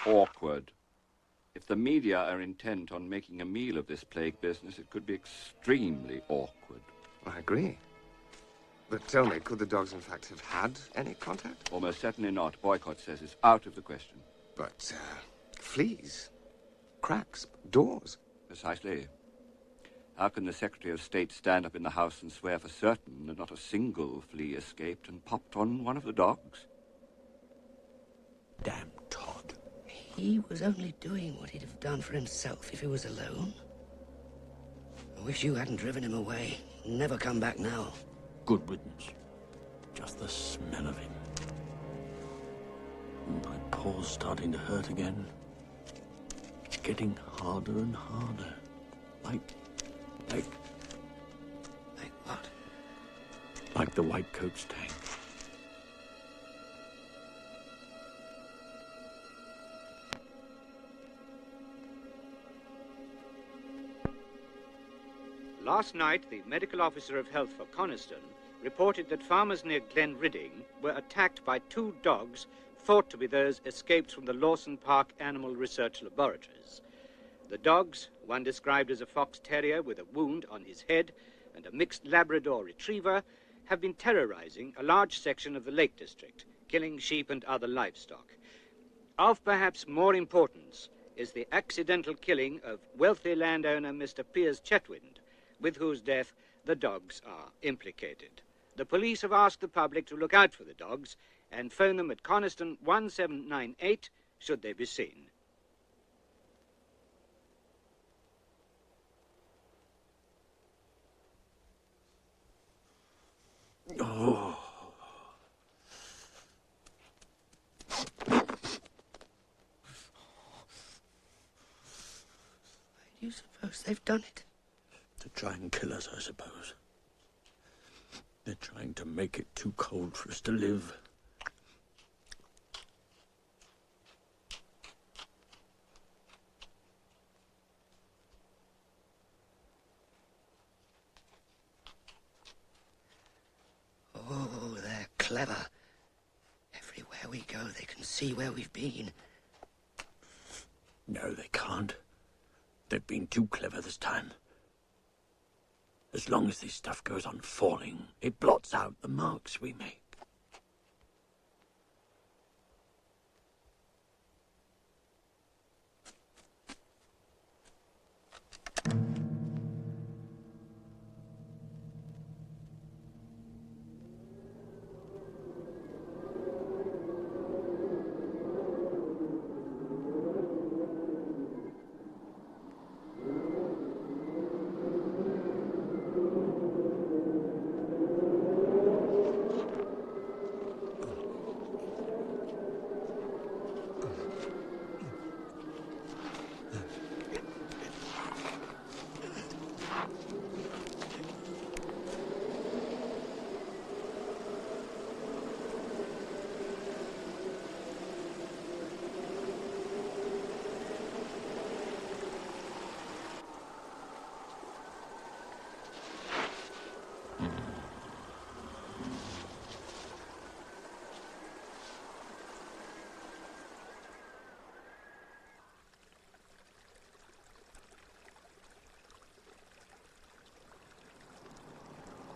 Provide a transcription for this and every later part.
awkward. If the media are intent on making a meal of this plague business, it could be extremely awkward. I agree. But tell me, could the dogs in fact have had any contact? Almost certainly not. Boycott says it's out of the question. But, fleas, cracks, doors. Precisely. How can the Secretary of State stand up in the House and swear for certain that not a single flea escaped and popped on one of the dogs? Damn Todd. He was only doing what he'd have done for himself if he was alone. I wish you hadn't driven him away. Never come back now. Good riddance. Just the smell of him. My paw's starting to hurt again. Getting harder and harder. Like what? Like the White Coat's tank. Last night, the medical officer of health for Coniston reported that farmers near Glen Ridding were attacked by 2 dogs thought to be those escaped from the Lawson Park Animal Research Laboratories. The dogs, one described as a fox terrier with a wound on his head and a mixed Labrador retriever, have been terrorizing a large section of the Lake District, killing sheep and other livestock. Of perhaps more importance is the accidental killing of wealthy landowner Mr. Piers Chetwynd, with whose death the dogs are implicated. The police have asked the public to look out for the dogs and phone them at Coniston 1798 should they be seen. Oh. Why do you suppose they've done it? To try and kill us, I suppose. They're trying to make it too cold for us to live. Oh, they're clever. Everywhere we go, they can see where we've been. No, they can't. They've been too clever this time. As long as this stuff goes on falling, it blots out the marks we make.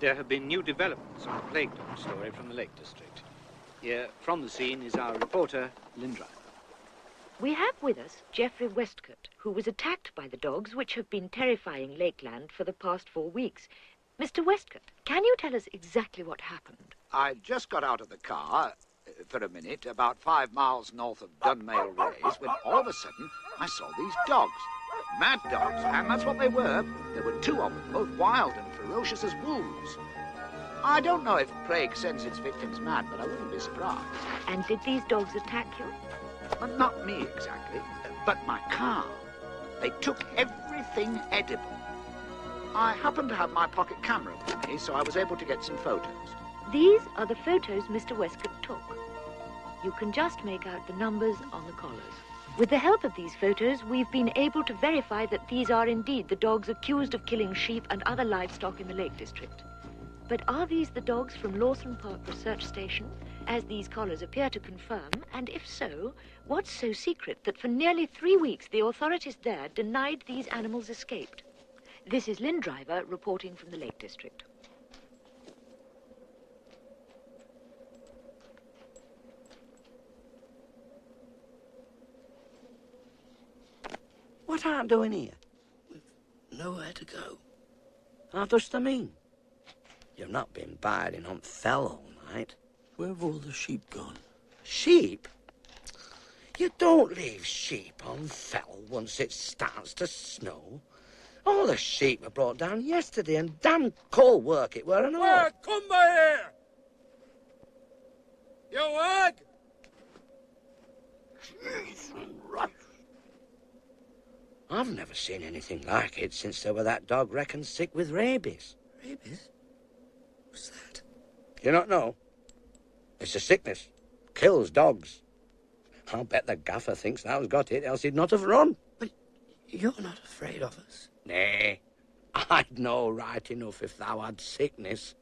There have been new developments on the plague dog story from the Lake District. Here, from the scene, is our reporter, Lynn Driver. We have with us Geoffrey Westcott, who was attacked by the dogs which have been terrifying Lakeland for the past 4 weeks. Mr. Westcott, can you tell us exactly what happened? I just got out of the car for a minute, about 5 miles north of Dunmail Race, when all of a sudden I saw these dogs. Mad dogs, and that's what they were. There were 2 of them, both wild and ferocious as wolves. I don't know if plague sends its victims mad, but I wouldn't be surprised. And did these dogs attack you? Well, not me exactly, but my car. They took everything edible. I happened to have my pocket camera with me, so I was able to get some photos. These are the photos Mr. Westcott took. You can just make out the numbers on the collars. With the help of these photos, we've been able to verify that these are indeed the dogs accused of killing sheep and other livestock in the Lake District. But are these the dogs from Lawson Park Research Station, as these collars appear to confirm, and if so, what's so secret that for nearly 3 weeks the authorities there denied these animals escaped? This is Lynn Driver reporting from the Lake District. What art doing here? Nowhere to go. How does the mean? You've not been biding on Fell all night. Where've all the sheep gone? Sheep? You don't leave sheep on Fell once it starts to snow. All the sheep were brought down yesterday, and damn cold work it were and all. Wag, come by here! You Wag! Jesus Christ. I've never seen anything like it since there were that dog reckoned sick with rabies. Rabies? What's that? You don't know? It's a sickness. Kills dogs. I'll bet the gaffer thinks thou's got it, else he'd not have run. But you're not afraid of us? Nay, I'd know right enough if thou had sickness.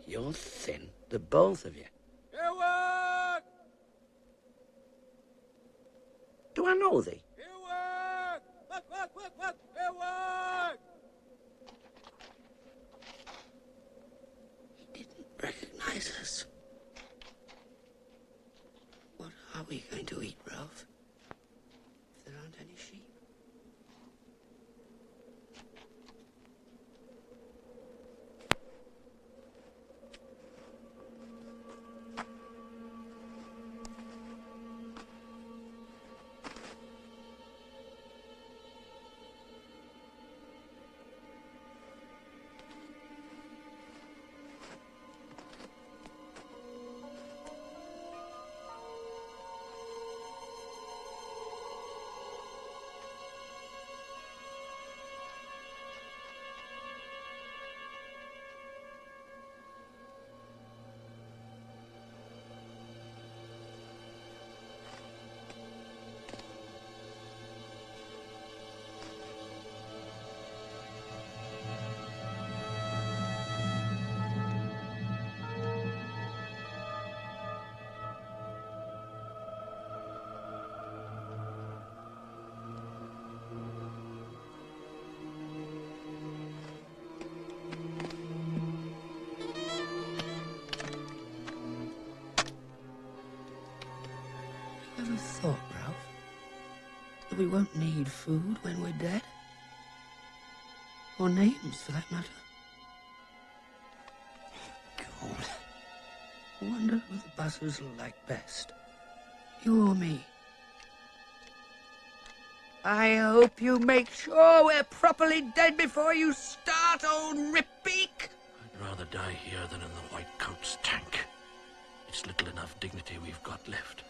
You're thin, the both of you. You Wag! Do I know thee? You Wag! What? You Wag! He didn't recognize us. What are we going to eat, Ralph? If there aren't any sheep? Ever thought, Ralph, that we won't need food when we're dead? Or names, for that matter? God. I wonder who the buzzers will like best. You or me? I hope you make sure we're properly dead before you start, old Ripbeak. I'd rather die here than in the White Coat's tank. It's little enough dignity we've got left.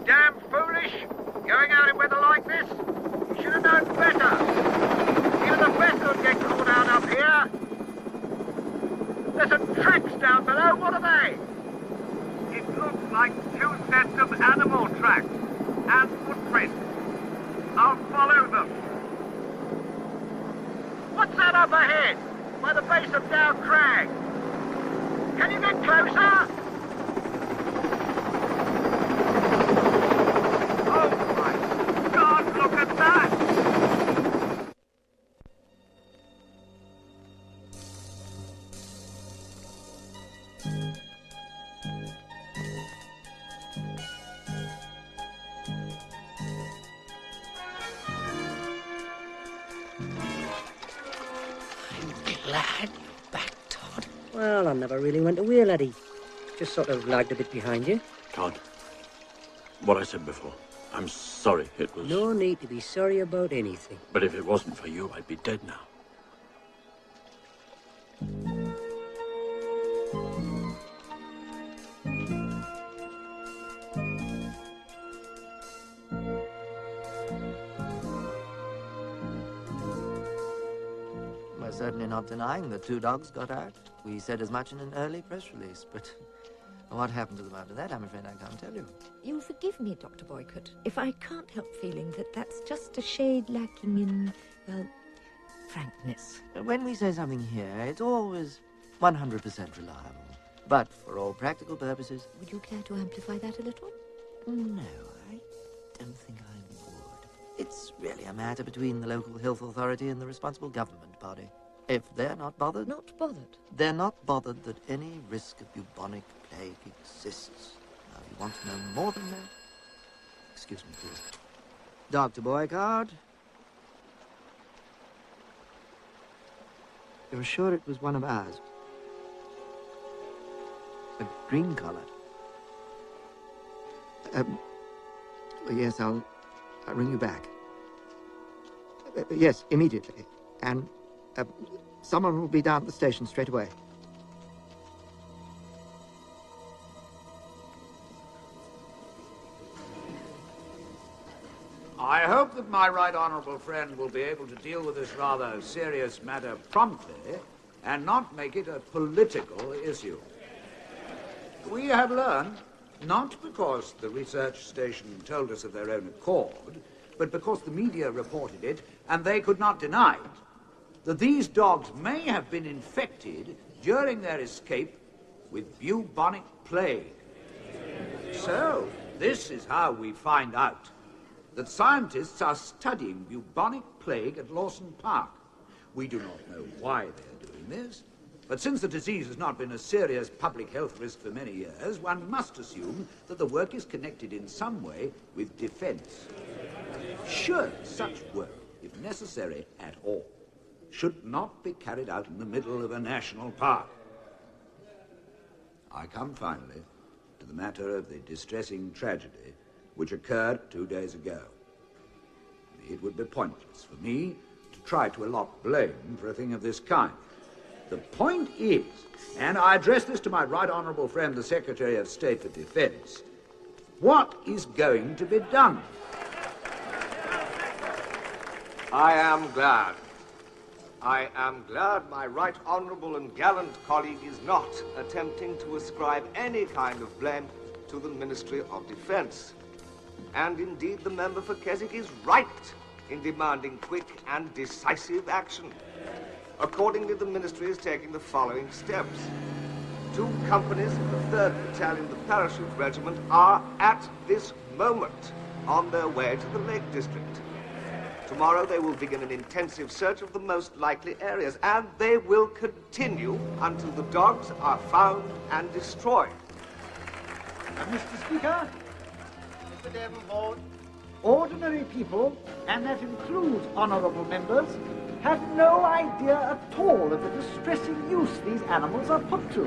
Damn foolish! Going out in weather like this? You should have known better. Even the best would get caught out up here. There's some tracks down below. What are they? It looks like 2 sets of animal tracks and footprints. I'll follow them. What's that up ahead? By the base of Dow Crag. Can you get closer? Oh my God, look at that! I'm glad you're back, Todd. Well, I never really went away, laddie. Just sort of lagged a bit behind you. Todd, what I said before, I'm sorry. It was... No need to be sorry about anything. But if it wasn't for you, I'd be dead now. We're certainly not denying that 2 dogs got out. We said as much in an early press release, but what happened to them after that, I'm afraid I can't tell you. You'll forgive me, Dr. Boycott, if I can't help feeling that that's just a shade lacking in, well, frankness. When we say something here, it's always 100% reliable. But for all practical purposes... Would you care to amplify that a little? No, I don't think I would. It's really a matter between the local health authority and the responsible government body. If they're not bothered... Not bothered? They're not bothered that any risk of bubonic plague exists. Now, if you want to know more than that... Excuse me, please. Dr. Boycott? You're sure it was one of ours? A green collar? Yes, I'll ring you back. Yes, immediately. And someone will be down at the station straight away. I hope that my right honourable friend will be able to deal with this rather serious matter promptly and not make it a political issue. We have learned, not because the research station told us of their own accord, but because the media reported it and they could not deny it, that these dogs may have been infected during their escape with bubonic plague. So, this is how we find out that scientists are studying bubonic plague at Lawson Park. We do not know why they're doing this, but since the disease has not been a serious public health risk for many years, one must assume that the work is connected in some way with defense. Should such work, if necessary at all, should not be carried out in the middle of a national park. I come finally to the matter of the distressing tragedy which occurred 2 days ago. It would be pointless for me to try to allot blame for a thing of this kind. The point is, and I address this to my right honourable friend, the Secretary of State for Defence, what is going to be done? I am glad. I am glad my right honourable and gallant colleague is not attempting to ascribe any kind of blame to the Ministry of Defence. And indeed, the member for Keswick is right in demanding quick and decisive action. Accordingly, the Ministry is taking the following steps. 2 companies of the 3rd Battalion, the Parachute Regiment, are at this moment on their way to the Lake District. Tomorrow they will begin an intensive search of the most likely areas, and they will continue until the dogs are found and destroyed. Mr. Speaker, Mr. Davenport, ordinary people, and that includes honourable members, have no idea at all of the distressing use these animals are put to.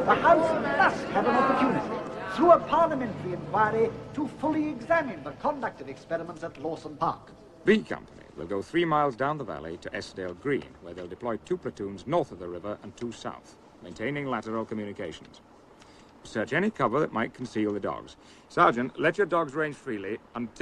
The House must have an opportunity, through a parliamentary inquiry, to fully examine the conduct of experiments at Lawson Park. B Company will go 3 miles down the valley to Esdale Green, where they'll deploy 2 platoons north of the river and 2 south, maintaining lateral communications. Search any cover that might conceal the dogs. Sergeant, let your dogs range freely until